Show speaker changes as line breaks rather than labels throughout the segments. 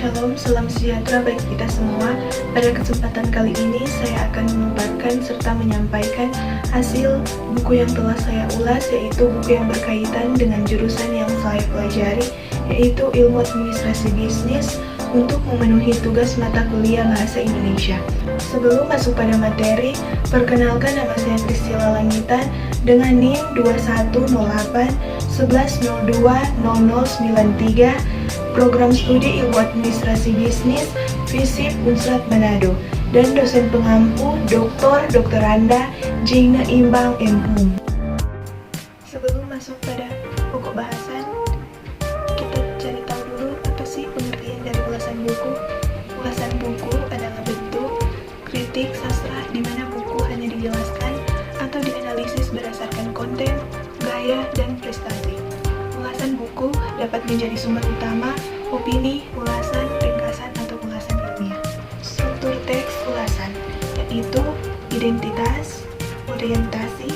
Shalom, salam sejahtera bagi kita semua. Pada kesempatan kali ini saya akan memaparkan serta menyampaikan hasil buku yang telah saya ulas, yaitu buku yang berkaitan dengan jurusan yang saya pelajari, yaitu Ilmu Administrasi Bisnis, untuk memenuhi tugas mata kuliah Bahasa Indonesia. Sebelum masuk pada materi, perkenalkan, nama saya Priscilla Langitan dengan NIM 2108-1102-0093, Program Studi Ilmu Administrasi Bisnis, FISIP Unsrat Manado, dan dosen pengampu Dr. Anda Jina Imbang M.Hum. Sebelum masuk pada pokok bahasan, kita cari tahu dulu apa sih pengertian dari ulasan buku. Ulasan buku adalah bentuk kritik sastra di mana buku hanya dijelaskan atau dianalisis berdasarkan konten, gaya, dan prestasi. Ulasan buku dapat menjadi sumber utama opini, ulasan, ringkasan, atau ulasan ilmiah. Struktur teks ulasan yaitu identitas, orientasi,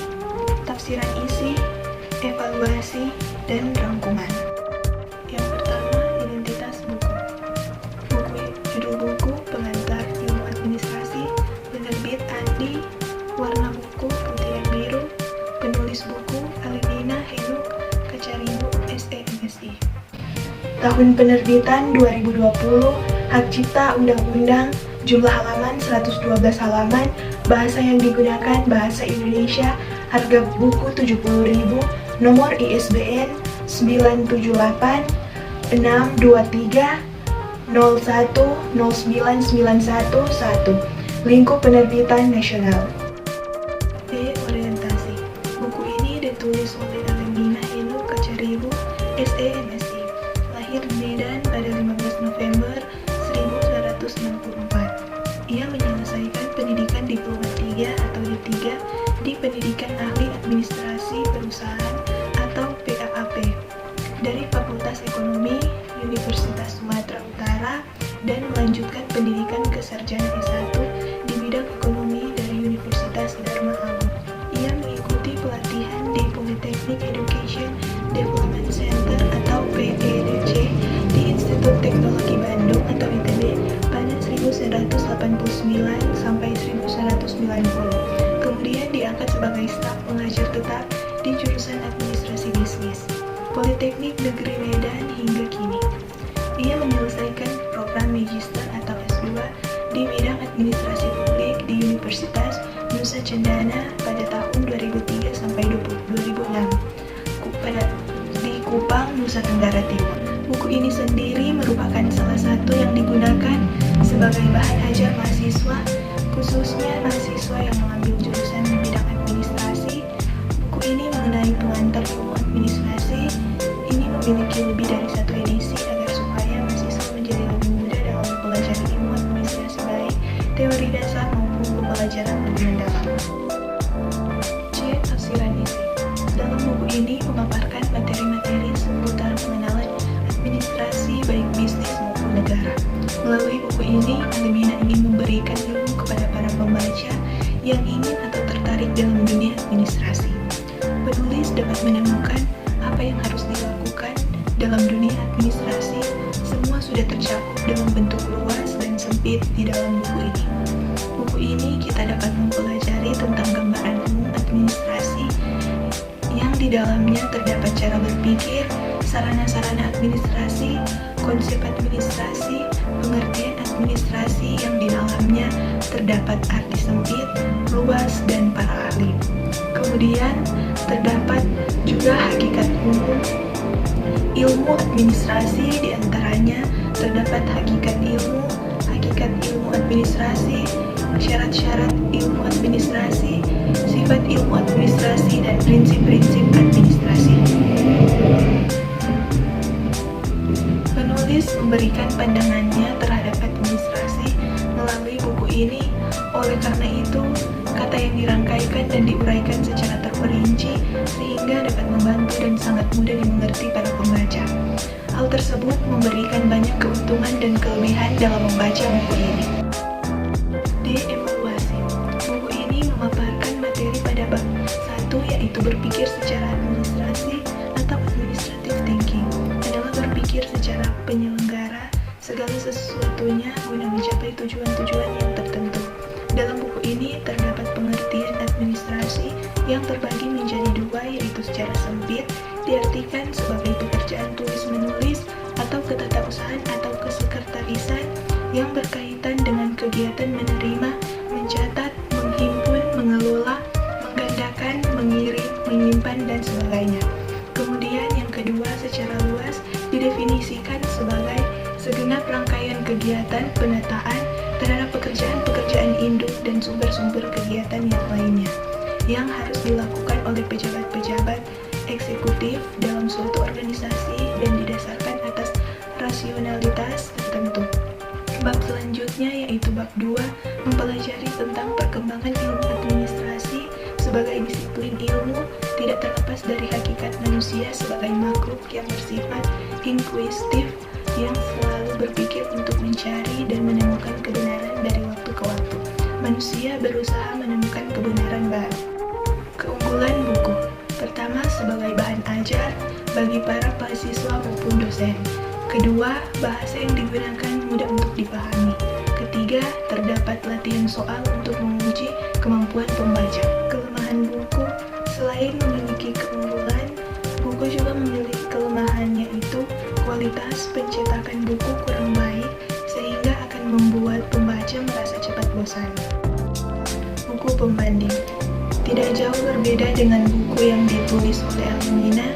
tafsiran isi, evaluasi, dan rangkuman. Yang pertama, identitas buku. Judul buku, pengantar ilmu administrasi, penerbit Andi, warna buku putih dan biru, penulis buku Alimina Henuk Kacaribu SEMSI. Tahun penerbitan 2020, hak cipta undang-undang, jumlah halaman 112 halaman, bahasa yang digunakan bahasa Indonesia, harga buku 70.000, nomor ISBN 978 623 01 09911, lingkup penerbitan nasional. B. Orientasi. Buku ini ditulis oleh Alimina Henuk Kacaribu SEMSI, lahir di Medan pada 15 November 1964. Ia menyelesaikan pendidikan Diploma 3 atau D3 di Pendidikan Ahli Administrasi Perusahaan atau PAAP dari Fakultas Ekonomi Universitas Sumatera Utara dan melanjutkan pendidikan kesarjana S1 di bidang ekonomi dari Universitas Dharma Agung. Ia mengikuti pelatihan di Polytechnic Education Development Center atau PEDC di Institut Teknologi Bandung atau ITB pada 1989 sampai 1990. Kemudian diangkat sebagai staf pengajar tetap di jurusan Administrasi Bisnis Politeknik Negeri Medan hingga kini. Ia menyelesaikan program Magister atau S2 di bidang administrasi publik di Universitas Nusa Cendana pada tahun 2003 sampai 2006 di Kupang, Nusa Tenggara Timur. Buku ini sendiri merupakan salah satu yang digunakan sebagai bahan ajar mahasiswa, khususnya mahasiswa yang mengambil jurusan di bidang administrasi. Buku ini mengenai pengantar ilmu administrasi. Ini memiliki lebih dari satu edisi agar supaya mahasiswa menjadi lebih mudah dalam mempelajari ilmu administrasi, baik teori dasar maupun pembelajaran lebih mendalam. C. Tafsiran isi. Dalam buku ini memaparkan materi-materi seputar pengenalan administrasi baik bisnis maupun negara. Melalui buku ini, Alimina ingin memberikan ilmu kepada para pembaca yang ingin atau tertarik dalam dunia administrasi. Penulis dapat menemukan apa yang harus dilakukan dalam dunia administrasi. Semua sudah tercakup dalam bentuk luas dan sempit di dalam buku ini. Buku ini kita dapat mempelajari tentang gambaran umum administrasi yang di dalamnya terdapat cara berpikir, sarana-sarana administrasi, konsep administrasi, pengertian administrasi yang di dalamnya terdapat arti sempit, luas, dan para ahli. Kemudian terdapat juga hakikat umum ilmu administrasi, diantaranya terdapat hakikat ilmu administrasi, syarat-syarat ilmu administrasi, sifat ilmu administrasi, dan prinsip-prinsip administrasi. Penulis memberikan pandangannya terhadap administrasi melalui buku ini. Oleh karena itu, kata yang dirangkaikan dan diuraikan secara terperinci sehingga dapat membantu dan sangat mudah dimengerti para pembaca. Hal tersebut memberikan banyak keuntungan dan kelebihan dalam membaca buku ini. D. Evaluasi. Buku ini memaparkan materi pada bab 1, yaitu berpikir secara administrasi atau administrative thinking, adalah berpikir secara penyelenggara segala sesuatunya guna mencapai tujuan-tujuan yang tertentu. Dalam buku ini terdapat pengertian administrasi yang terbagi menjadi dua, yaitu secara sempit diartikan sebagai pekerjaan tulis-menulis atau ketatausahaan atau kesekretarisan yang berkaitan dengan kegiatan menerima, mencatat, menghimpun, mengelola, menggandakan, mengirim, menyimpan, dan sebagainya. Kemudian yang kedua secara luas didefinisikan sebagai segenap rangkaian kegiatan penataan terhadap pekerjaan-pekerjaan induk dan sumber-sumber kegiatan yang lainnya yang harus dilakukan oleh pejabat-pejabat eksekutif dalam suatu organisasi dan didasarkan atas rasionalitas tertentu. Bab selanjutnya yaitu bab 2 mempelajari tentang perkembangan ilmu administrasi sebagai disiplin ilmu tidak terlepas dari hakikat manusia sebagai makhluk yang bersifat inkuisitif yang selalu berpikir untuk mencari dan menemukan kebenaran dari waktu ke waktu. Manusia berusaha menemukan kebenaran baru. Keunggulan buku. Pertama, sebagai bahan ajar bagi para mahasiswa maupun dosen. Kedua, bahasa yang digunakan mudah untuk dipahami. Ketiga, terdapat latihan soal untuk menguji kemampuan pembaca. Kelemahan buku. Selain memiliki keunggulan, buku juga memiliki kelemahan, yaitu kualitas pencetakan buku kurang baik sehingga akan membuat pembaca merasa cepat bosan. Buku pembanding. Tidak jauh berbeda dengan buku yang ditulis oleh Alumina,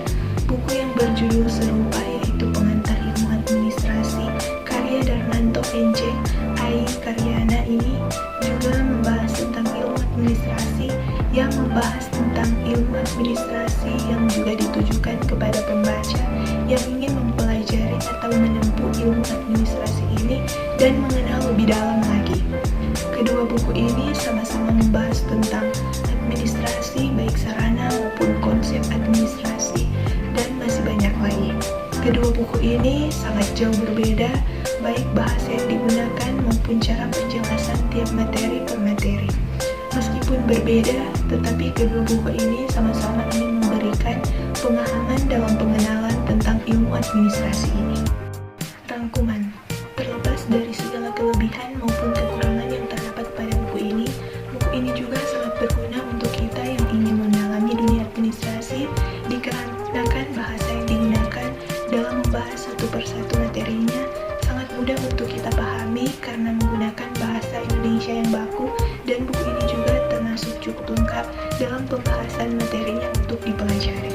buku yang berjudul serupa yaitu Pengantar Ilmu Administrasi karya Darmanto NC AI Karyana ini juga membahas tentang ilmu administrasi yang membahas tentang ilmu administrasi yang juga ditujukan kepada pembaca yang ingin mempelajari atau menempuh ilmu administrasi ini dan mengenal lebih dalam lagi. Kedua buku ini sama-sama membahas tentang administrasi baik sarana maupun konsep administrasi dan masih banyak lagi. Kedua buku ini sangat jauh berbeda baik bahasa yang digunakan maupun cara penjelasan tiap materi per materi. Meskipun berbeda, tetapi kedua buku ini sama-sama ingin memberikan pemahaman dalam pengenalan tentang ilmu administrasi ini. Rangkuman. Terlepas dari segala kelebihan maupun kekurangan yang terdapat pada buku ini juga sangat berguna untuk kita yang ingin mendalami dunia administrasi dikarenakan bahasa yang digunakan dalam membahas satu persatu materinya sangat mudah untuk kita pahami karena menggunakan bahasa Indonesia yang baku, dan buku ini juga termasuk cukup lengkap dalam pembahasan materinya untuk dipelajari.